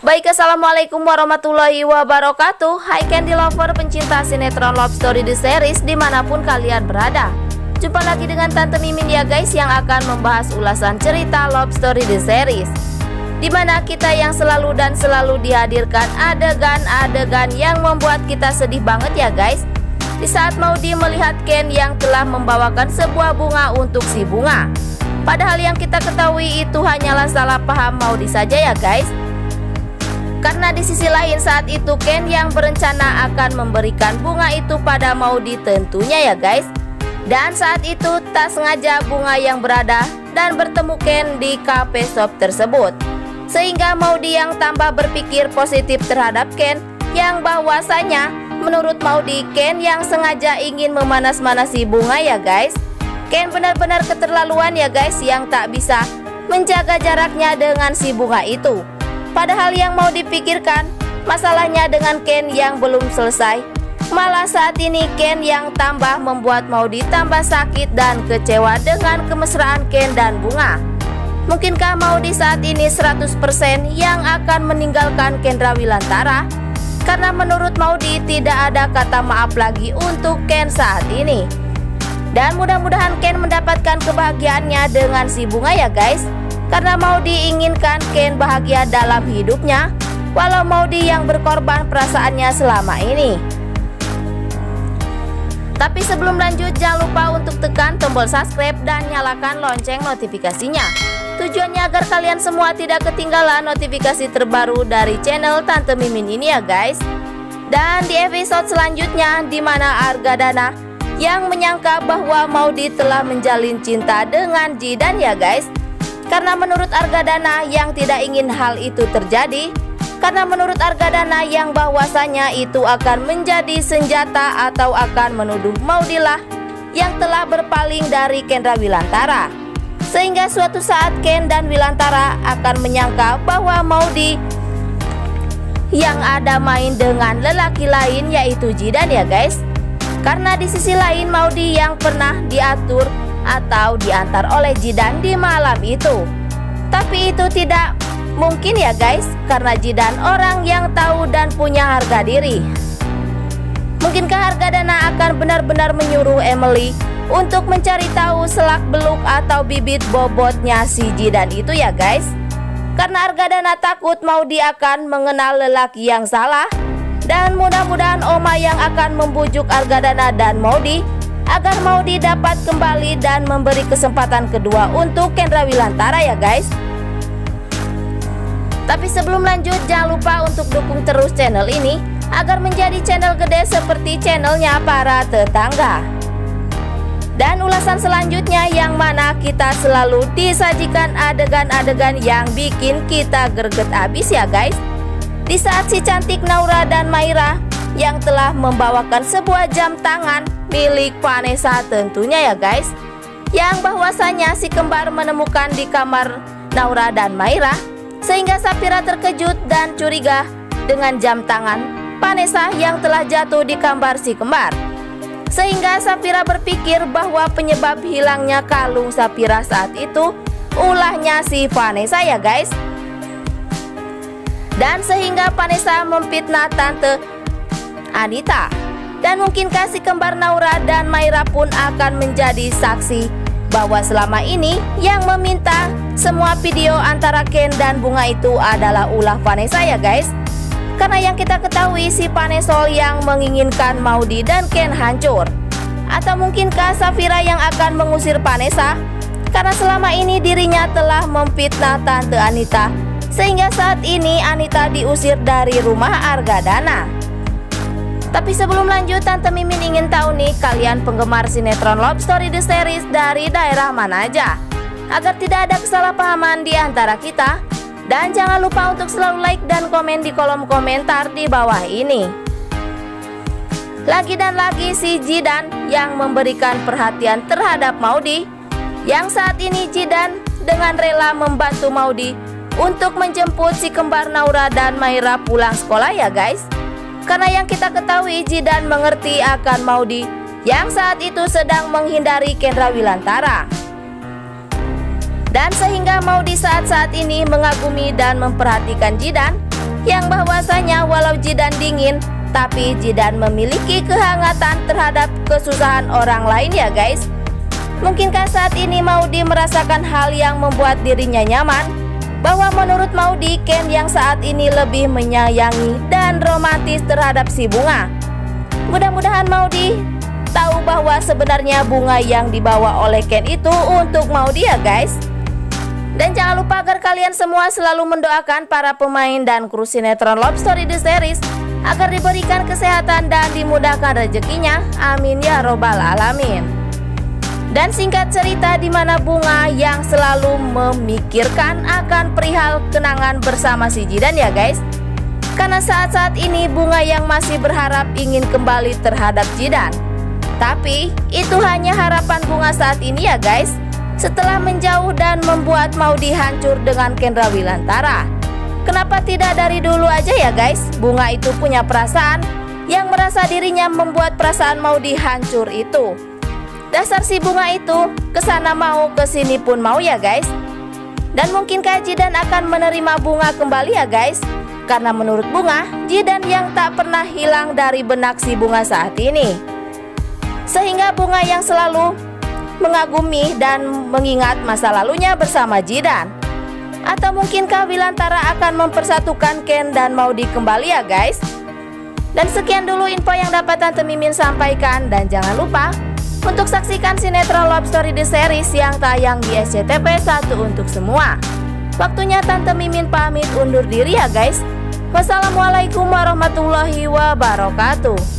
Baik, assalamualaikum warahmatullahi wabarakatuh. Hai Candy Lover, pencinta sinetron Love Story The Series dimanapun kalian berada. Jumpa lagi dengan Tante Mimin ya guys, yang akan membahas ulasan cerita Love Story The Series, dimana kita yang selalu dihadirkan adegan-adegan yang membuat kita sedih banget ya guys. Di saat Maudy melihat Ken yang telah membawakan sebuah bunga untuk si bunga, padahal yang kita ketahui itu hanyalah salah paham Maudy saja ya guys. Karena di sisi lain saat itu Ken yang berencana akan memberikan bunga itu pada Maudy tentunya ya guys. Dan saat itu tak sengaja bunga yang berada dan bertemu Ken di cafe shop tersebut, sehingga Maudy yang tambah berpikir positif terhadap Ken, yang bahwasanya menurut Maudy Ken yang sengaja ingin memanas-manasi bunga ya guys. Ken benar-benar keterlaluan ya guys, yang tak bisa menjaga jaraknya dengan si bunga itu. Padahal yang mau dipikirkan masalahnya dengan Ken yang belum selesai, malah saat ini Ken yang tambah membuat Maudy tambah sakit dan kecewa dengan kemesraan Ken dan bunga. Mungkinkah Maudy saat ini 100% yang akan meninggalkan Kendra Wilantara? Karena menurut Maudy tidak ada kata maaf lagi untuk Ken saat ini. Dan mudah-mudahan Ken mendapatkan kebahagiaannya dengan si bunga ya guys. Karena Maudy inginkan Ken bahagia dalam hidupnya, walau Maudy yang berkorban perasaannya selama ini. Tapi sebelum lanjut, jangan lupa untuk tekan tombol subscribe dan nyalakan lonceng notifikasinya. Tujuannya agar kalian semua tidak ketinggalan notifikasi terbaru dari channel Tante Mimin ini ya guys. Dan di episode selanjutnya, di mana Argadana yang menyangka bahwa Maudy telah menjalin cinta dengan Jidan ya guys. Karena menurut Argadana yang tidak ingin hal itu terjadi, karena menurut Argadana yang bahwasanya itu akan menjadi senjata atau akan menuduh Maudy lah yang telah berpaling dari Kendra Wilantara, sehingga suatu saat Ken dan Wilantara akan menyangka bahwa Maudy yang ada main dengan lelaki lain yaitu Jidan ya guys. Karena di sisi lain Maudy yang pernah diatur atau diantar oleh Jidan di malam itu. Tapi itu tidak mungkin ya guys, karena Jidan orang yang tahu dan punya harga diri. Mungkinkah Argadana akan benar-benar menyuruh Emily untuk mencari tahu selak beluk atau bibit bobotnya si Jidan itu ya guys? Karena Argadana takut Maudy akan mengenal lelaki yang salah. Dan mudah-mudahan Oma yang akan membujuk Argadana dan Maudy agar Maudy dapat kembali dan memberi kesempatan kedua untuk Kendra Wilantara ya guys. Tapi sebelum lanjut, jangan lupa untuk dukung terus channel ini agar menjadi channel gede seperti channelnya para tetangga. Dan ulasan selanjutnya yang mana kita selalu disajikan adegan-adegan yang bikin kita greget abis ya guys. Di saat si cantik Naura dan Maira yang telah membawakan sebuah jam tangan milik Vanessa tentunya ya guys, yang bahwasanya si kembar menemukan di kamar Naura dan Maira, sehingga Safira terkejut dan curiga dengan jam tangan Vanessa yang telah jatuh di kamar si kembar, sehingga Safira berpikir bahwa penyebab hilangnya kalung Safira saat itu ulahnya si Vanessa ya guys. Dan sehingga Vanessa memfitnah Tante Anita. Dan mungkinkah si kembar Naura dan Maira pun akan menjadi saksi bahwa selama ini yang meminta semua video antara Ken dan bunga itu adalah ulah Vanessa ya guys. Karena yang kita ketahui si Vanessa yang menginginkan Maudy dan Ken hancur. Atau mungkinkah Safira yang akan mengusir Vanessa karena selama ini dirinya telah memfitnah Tante Anita, sehingga saat ini Anita diusir dari rumah Argadana. Tapi sebelum lanjut, Tante Mimin ingin tahu nih, kalian penggemar sinetron Love Story The Series dari daerah mana aja, agar tidak ada kesalahpahaman di antara kita. Dan jangan lupa untuk selalu like dan komen di kolom komentar di bawah ini. Lagi dan lagi si Jidan yang memberikan perhatian terhadap Maudy, yang saat ini Jidan dengan rela membantu Maudy untuk menjemput si kembar Naura dan Maira pulang sekolah ya guys. Karena yang kita ketahui Jidan mengerti akan Maudy yang saat itu sedang menghindari Kendra Wilantara. Dan sehingga Maudy saat-saat ini mengagumi dan memperhatikan Jidan yang bahwasanya walau Jidan dingin, tapi Jidan memiliki kehangatan terhadap kesusahan orang lain ya guys. Mungkinkah saat ini Maudy merasakan hal yang membuat dirinya nyaman? Bahwa menurut Maudy, Ken yang saat ini lebih menyayangi dan romantis terhadap si Bunga. Mudah-mudahan Maudy tahu bahwa sebenarnya bunga yang dibawa oleh Ken itu untuk Maudy ya guys. Dan jangan lupa agar kalian semua selalu mendoakan para pemain dan kru sinetron Love Story The Series agar diberikan kesehatan dan dimudahkan rezekinya. Amin ya robbal alamin. Dan singkat cerita, di mana Bunga yang selalu memikirkan akan perihal kenangan bersama si Jidan ya guys. Karena saat-saat ini Bunga yang masih berharap ingin kembali terhadap Jidan. Tapi itu hanya harapan Bunga saat ini ya guys. Setelah menjauh dan membuat Maudy hancur dengan Kendra Wilantara. Kenapa tidak dari dulu aja ya guys? Bunga itu punya perasaan yang merasa dirinya membuat perasaan Maudy hancur itu. Dasar si Bunga itu kesana mau kesini pun mau ya guys. Dan mungkinkah Jidan akan menerima Bunga kembali ya guys? Karena menurut Bunga, Jidan yang tak pernah hilang dari benak si Bunga saat ini. Sehingga Bunga yang selalu mengagumi dan mengingat masa lalunya bersama Jidan. Atau mungkinkah Wilantara akan mempersatukan Ken dan Maudy kembali ya guys? Dan sekian dulu info yang dapat Tante Mimin sampaikan. Dan jangan lupa untuk saksikan sinetron Love Story The Series yang tayang di SCTV 1 untuk semua. Waktunya Tante Mimin pamit undur diri ya guys. Wassalamualaikum warahmatullahi wabarakatuh.